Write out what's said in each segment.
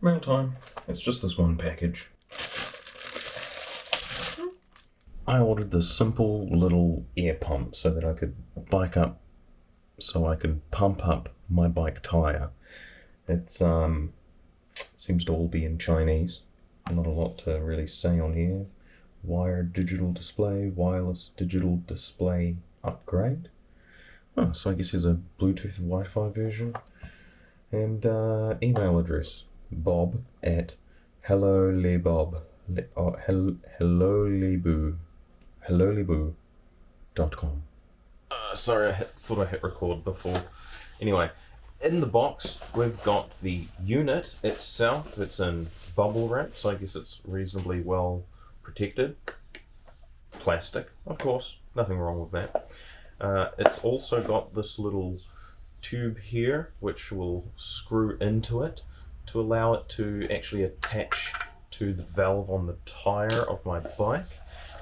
Mail time. It's just this one package. I ordered this simple little air pump so that I could pump up my bike tire. It's seems to all be in Chinese. Not a lot to really say on here. Wired digital display, wireless digital display upgrade. Oh, so I guess there's a Bluetooth and Wi-Fi version. And email address, hellolebu.com. Sorry, thought I hit record before. Anyway, in the box we've got the unit itself. It's in bubble wrap, so I guess it's reasonably well protected. Plastic, of course, nothing wrong with that. It's also got this little tube here which will screw into it to allow it to actually attach to the valve on the tire of my bike,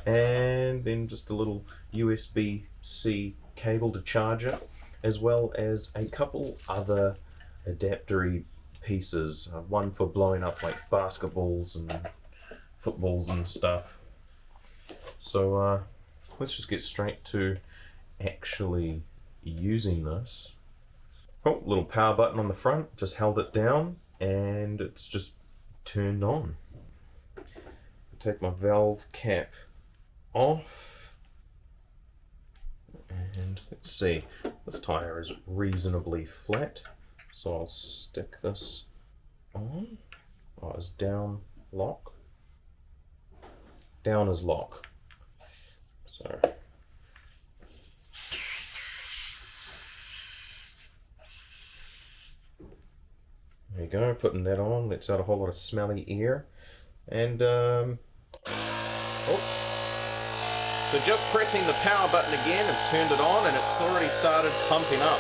and then just a little USB-C cable to charge it, as well as a couple other adaptery pieces, one for blowing up like basketballs and footballs and stuff. So let's just get straight to actually using this. Oh, little power button on the front, just held it down and it's just turned on. Take my valve cap off, and let's see, this tire is reasonably flat, so I'll stick this on. Oh, it's down lock. Down is lock. So there you go, putting that on, lets out a whole lot of smelly air. And so just pressing the power button again has turned it on, and it's already started pumping up.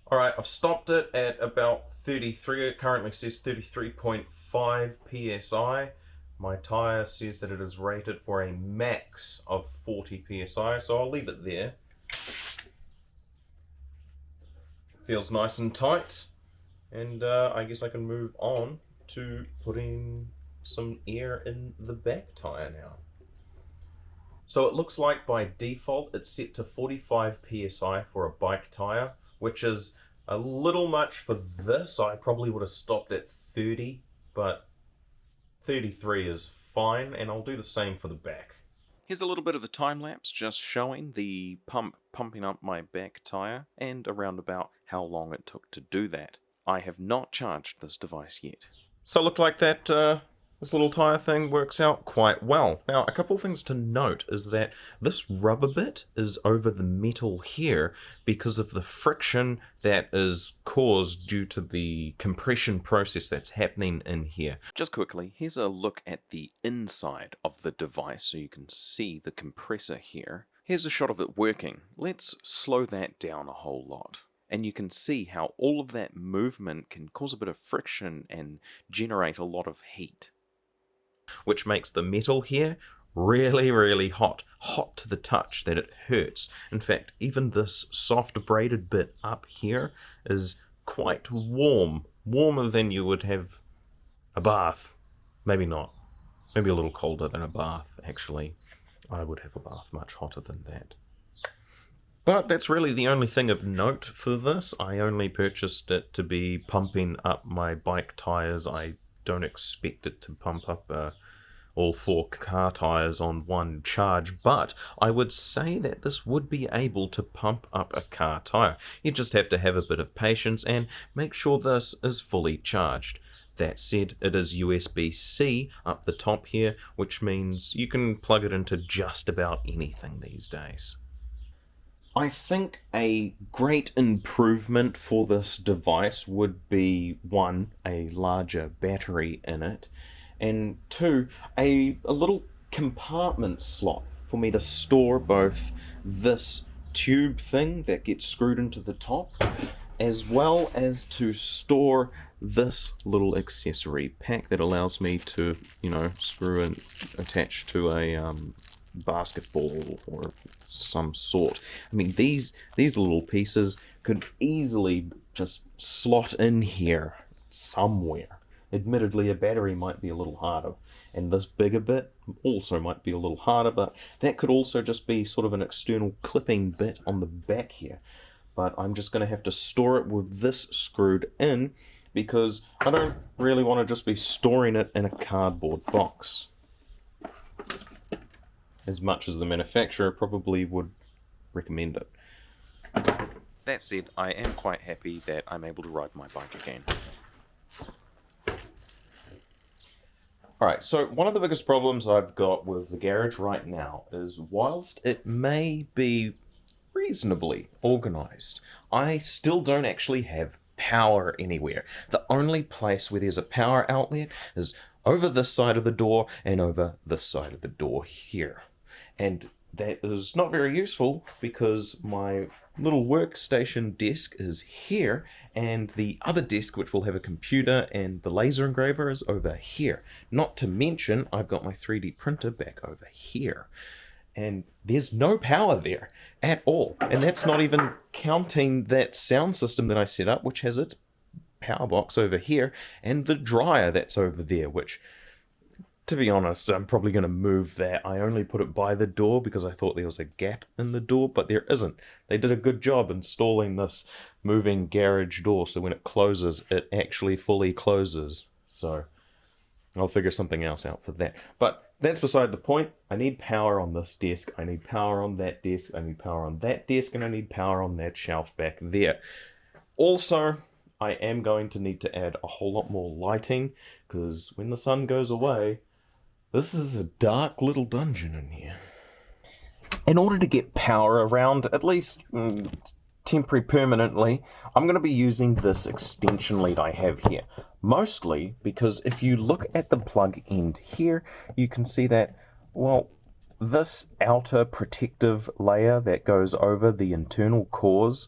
Alright, I've stopped it at about 33, it currently says 33.5 psi. My tyre says that it is rated for a max of 40 psi, so I'll leave it there. Feels nice and tight, and I guess I can move on to putting some air in the back tyre now. So it looks like by default it's set to 45 psi for a bike tyre, which is a little much for this. I probably would have stopped at 30, but 33 is fine, and I'll do the same for the back. Here's a little bit of a time lapse just showing the pump pumping up my back tyre and around about how long it took to do that. I have not charged this device yet. So it looked like that this little tyre thing works out quite well. Now, a couple of things to note is that this rubber bit is over the metal here because of the friction that is caused due to the compression process that's happening in here. Just quickly, here's a look at the inside of the device so you can see the compressor here. Here's a shot of it working. Let's slow that down a whole lot. And you can see how all of that movement can cause a bit of friction and generate a lot of heat, which makes the metal here really, really hot. Hot to the touch that it hurts. In fact, even this soft braided bit up here is quite warm. Warmer than you would have a bath. Maybe not. Maybe a little colder than a bath, actually. I would have a bath much hotter than that. But that's really the only thing of note for this. I only purchased it to be pumping up my bike tyres. I don't expect it to pump up all 4 car tyres on one charge, but I would say that this would be able to pump up a car tyre. You just have to have a bit of patience and make sure this is fully charged. That said, it is USB-C up the top here, which means you can plug it into just about anything these days. I think a great improvement for this device would be 1, a larger battery in it, and 2, a little compartment slot for me to store both this tube thing that gets screwed into the top, as well as to store this little accessory pack that allows me to, screw and attach to a basketball or some sort. I mean, these little pieces could easily just slot in here somewhere. Admittedly, a battery might be a little harder, and this bigger bit also might be a little harder, but that could also just be sort of an external clipping bit on the back here. But I'm just going to have to store it with this screwed in, because I don't really want to just be storing it in a cardboard box, as much as the manufacturer probably would recommend it. That said, I am quite happy that I'm able to ride my bike again. Alright, so one of the biggest problems I've got with the garage right now is, whilst it may be reasonably organised, I still don't actually have power anywhere. The only place where there's a power outlet is over this side of the door and over this side of the door here. And that is not very useful, because my little workstation desk is here, and the other desk, which will have a computer and the laser engraver, is over here. Not to mention, I've got my 3D printer back over here. And there's no power there at all. And that's not even counting that sound system that I set up, which has its power box over here, and the dryer that's over there, which, to be honest, I'm probably going to move that. I only put it by the door because I thought there was a gap in the door, but there isn't. They did a good job installing this moving garage door, so when it closes, it actually fully closes. So I'll figure something else out for that. But that's beside the point. I need power on this desk, I need power on that desk, I need power on that desk, and I need power on that shelf back there. Also, I am going to need to add a whole lot more lighting, because when the sun goes away, this is a dark little dungeon in here. In order to get power around, at least temporary permanently, I'm going to be using this extension lead I have here. Mostly because if you look at the plug end here, you can see that, well, this outer protective layer that goes over the internal cores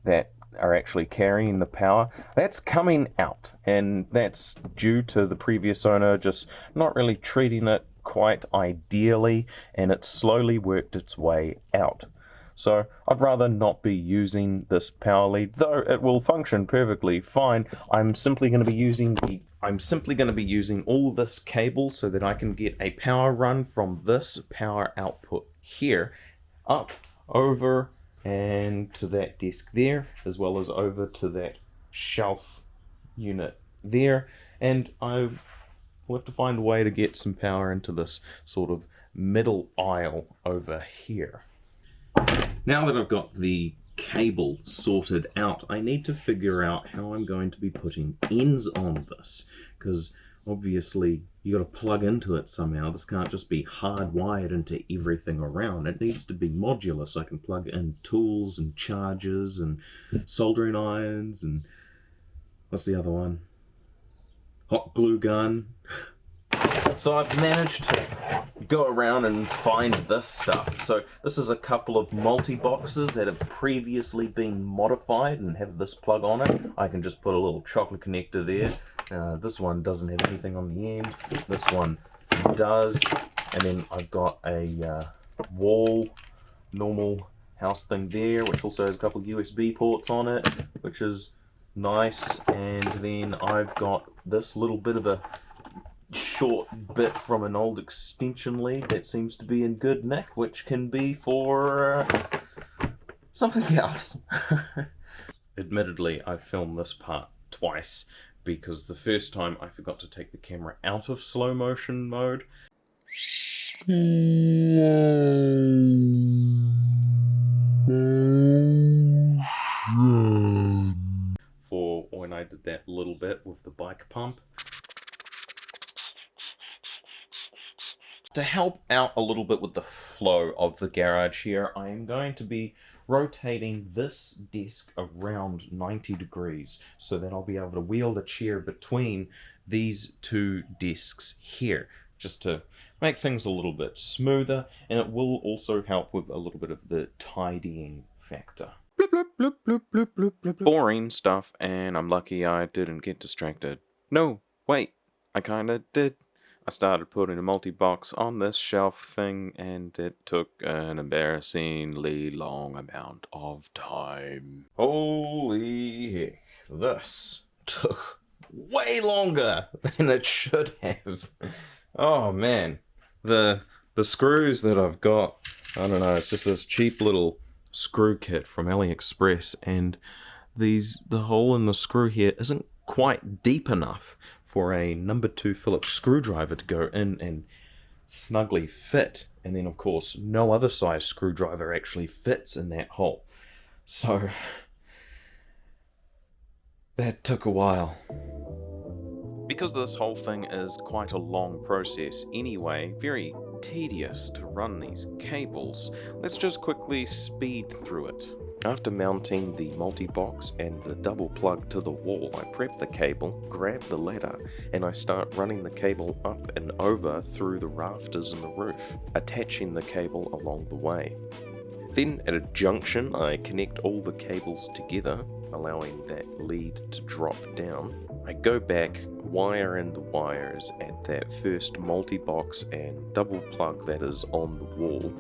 that are actually carrying the power, that's coming out, and that's due to the previous owner just not really treating it quite ideally, and it's slowly worked its way out. So I'd rather not be using this power lead, though it will function perfectly fine. I'm simply going to be using all this cable so that I can get a power run from this power output here up over and to that desk there, as well as over to that shelf unit there, and I will have to find a way to get some power into this sort of middle aisle over here. Now that I've got the cable sorted out, I need to figure out how I'm going to be putting ends on this, because obviously you got to plug into it somehow. This can't just be hardwired into everything around. It needs to be modular, so I can plug in tools and chargers and soldering irons and what's the other one? Hot glue gun. So I've managed to go around and find this stuff. So this is a couple of multi-boxes that have previously been modified and have this plug on it. I can just put a little chocolate connector there. This one doesn't have anything on the end. This one does. And then I've got a wall, normal house thing there, which also has a couple of USB ports on it, which is nice. And then I've got this little bit of a short bit from an old extension lead that seems to be in good nick, which can be for something else. Admittedly, I filmed this part twice, because the first time I forgot to take the camera out of slow motion mode. For when I did that little bit with the bike pump. To help out a little bit with the flow of the garage here, I am going to be rotating this desk around 90 degrees so that I'll be able to wheel the chair between these two desks here, just to make things a little bit smoother, and it will also help with a little bit of the tidying factor. Bloop, bloop, bloop, bloop, bloop, bloop, bloop. Boring stuff, and I'm lucky I didn't get distracted. No, wait, I kinda did. I started putting a multi-box on this shelf thing, and it took an embarrassingly long amount of time. Holy heck, this took way longer than it should have. Oh man, the screws that I've got, I don't know, it's just this cheap little screw kit from AliExpress, and the hole in the screw here isn't quite deep enough for a number 2 Phillips screwdriver to go in and snugly fit. And then of course no other size screwdriver actually fits in that hole. So that took a while. Because this whole thing is quite a long process anyway, very tedious to run these cables, let's just quickly speed through it. After mounting the multi-box and the double plug to the wall, I prep the cable, grab the ladder, and I start running the cable up and over through the rafters in the roof, attaching the cable along the way. Then at a junction, I connect all the cables together, allowing that lead to drop down. I go back, wire in the wires at that first multi-box and double plug that is on the wall,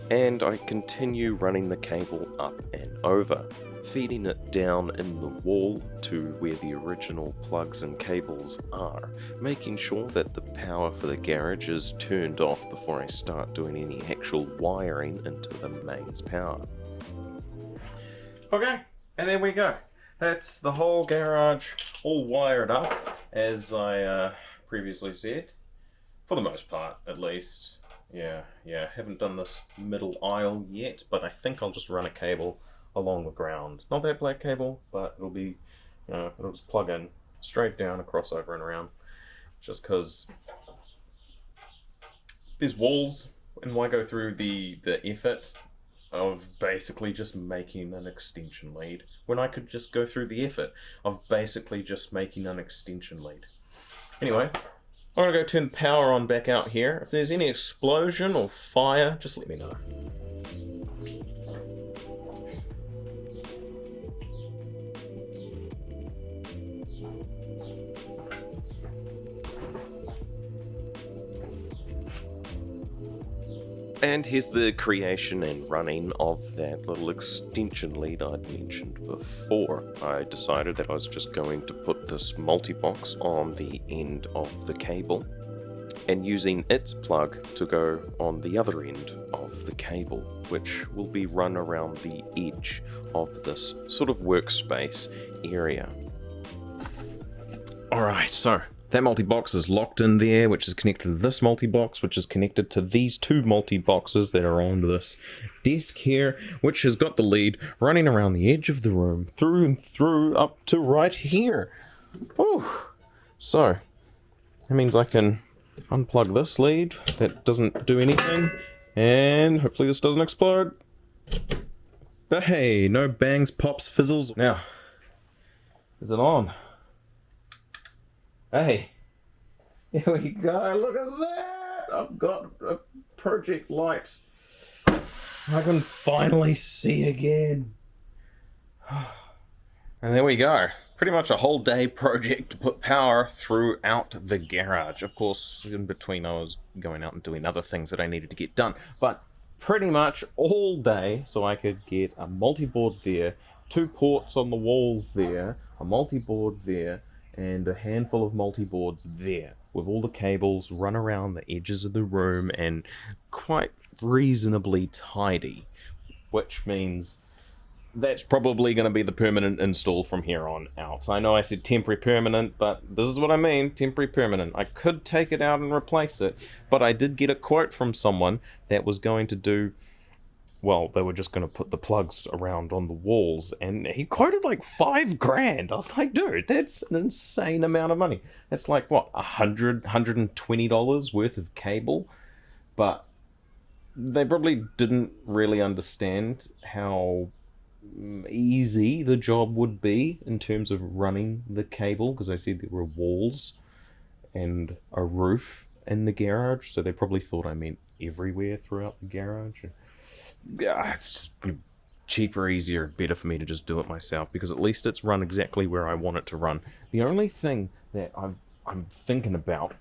and I continue running the cable up and over, feeding it down in the wall to where the original plugs and cables are, making sure that the power for the garage is turned off before I start doing any actual wiring into the mains power. Okay, and there we go. That's the whole garage all wired up, as I previously said. For the most part, at least. Yeah, haven't done this middle aisle yet, but I think I'll just run a cable along the ground. Not that black cable, but it'll be, it'll just plug in straight down, across, over and around. Just because there's walls, and why go through the effort of basically just making an extension lead when I could just go through the effort of basically just making an extension lead. Anyway, I'm going to go turn the power on back out here. If there's any explosion or fire, just let me know. And here's the creation and running of that little extension lead I'd mentioned before. I decided that I was just going to put this multi-box on the end of the cable and using its plug to go on the other end of the cable, which will be run around the edge of this sort of workspace area. Alright, so that multi-box is locked in there, which is connected to this multi-box, which is connected to these two multi-boxes that are on this desk here, which has got the lead running around the edge of the room, through and through, up to right here. Oh, so that means I can unplug this lead that doesn't do anything, and hopefully this doesn't explode. But hey, no bangs, pops, fizzles. Now, is it on? Hey, here we go, look at that! I've got a project light. I can finally see again. And there we go. Pretty much a whole day project to put power throughout the garage. Of course, in between I was going out and doing other things that I needed to get done. But pretty much all day, so I could get a multi-board there, 2 ports on the wall there, a multi-board there, and a handful of multi-boards there, with all the cables run around the edges of the room and quite reasonably tidy, which means that's probably going to be the permanent install from here on out. I know I said temporary permanent, but this is what I mean, temporary permanent. I could take it out and replace it, but I did get a quote from someone that was going to do, well, they were just going to put the plugs around on the walls, and he quoted like $5,000. I was like, dude, that's an insane amount of money. That's like, what, $120 worth of cable? But they probably didn't really understand how easy the job would be in terms of running the cable, because they said there were walls and a roof in the garage, so they probably thought I meant everywhere throughout the garage. Yeah, it's just cheaper, easier, better for me to just do it myself, because at least it's run exactly where I want it to run. The only thing that I'm thinking about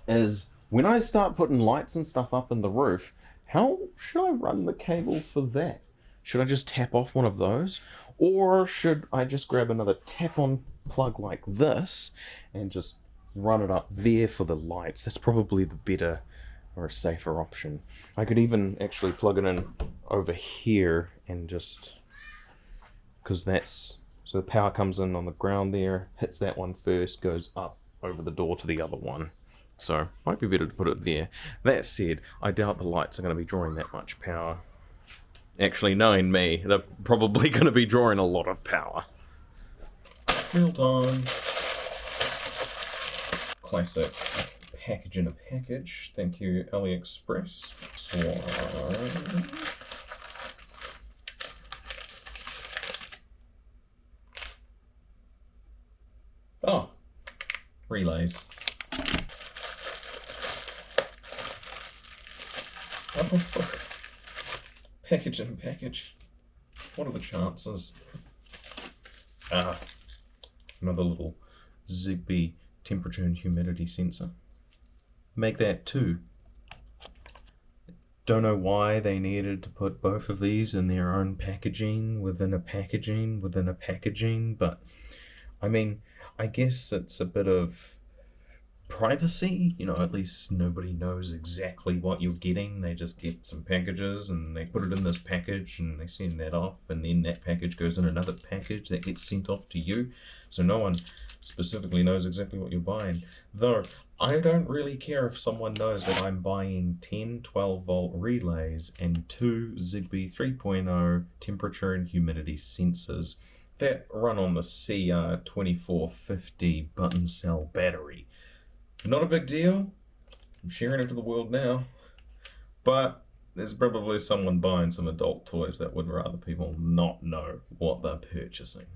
is when I start putting lights and stuff up in the roof, how should I run the cable for that? Should I just tap off one of those? Or should I just grab another tap-on plug like this and just run it up there for the lights? That's probably the better or a safer option. I could even actually plug it in over here and just... because that's... so the power comes in on the ground there, hits that one first, goes up over the door to the other one. So, might be better to put it there. That said, I doubt the lights are going to be drawing that much power. Actually, knowing me, they're probably going to be drawing a lot of power. Real time. Classic package in a package. Thank you, AliExpress. Oh, relays. Oh, package in a package. What are the chances? Ah, another little Zigbee temperature and humidity sensor. Make that too. Don't know why they needed to put both of these in their own packaging within a packaging within a packaging, but I mean, I guess it's a bit of privacy, you know, at least nobody knows exactly what you're getting. They just get some packages and they put it in this package and they send that off, and then that package goes in another package that gets sent off to you, so no one specifically knows exactly what you're buying. Though I don't really care if someone knows that I'm buying 10 12-volt relays and 2 Zigbee 3.0 temperature and humidity sensors that run on the CR2450 button cell battery. Not a big deal. I'm sharing it to the world now. But there's probably someone buying some adult toys that would rather people not know what they're purchasing.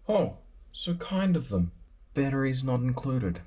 Oh, so kind of them. Batteries not included.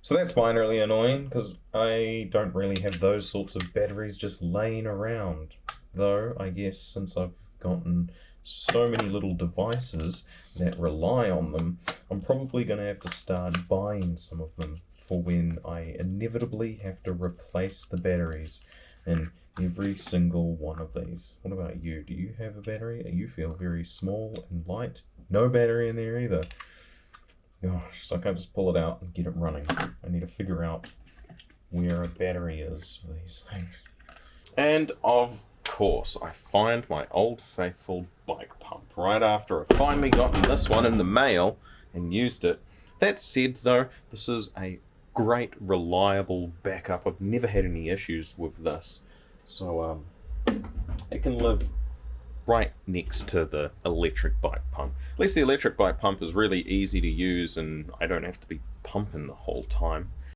So that's minorly annoying, because I don't really have those sorts of batteries just laying around. Though, I guess since I've gotten so many little devices that rely on them, I'm probably going to have to start buying some of them for when I inevitably have to replace the batteries in every single one of these. What about you? Do you have a battery? You feel very small and light. No battery in there either. Gosh, so I can't just pull it out and get it running. I need to figure out where a battery is for these things. And of course, I find my old faithful bike pump right after I finally gotten this one in the mail and used it. That said though, this is a great reliable backup. I've never had any issues with this. So it can live right next to the electric bike pump. At least the electric bike pump is really easy to use and I don't have to be pumping the whole time.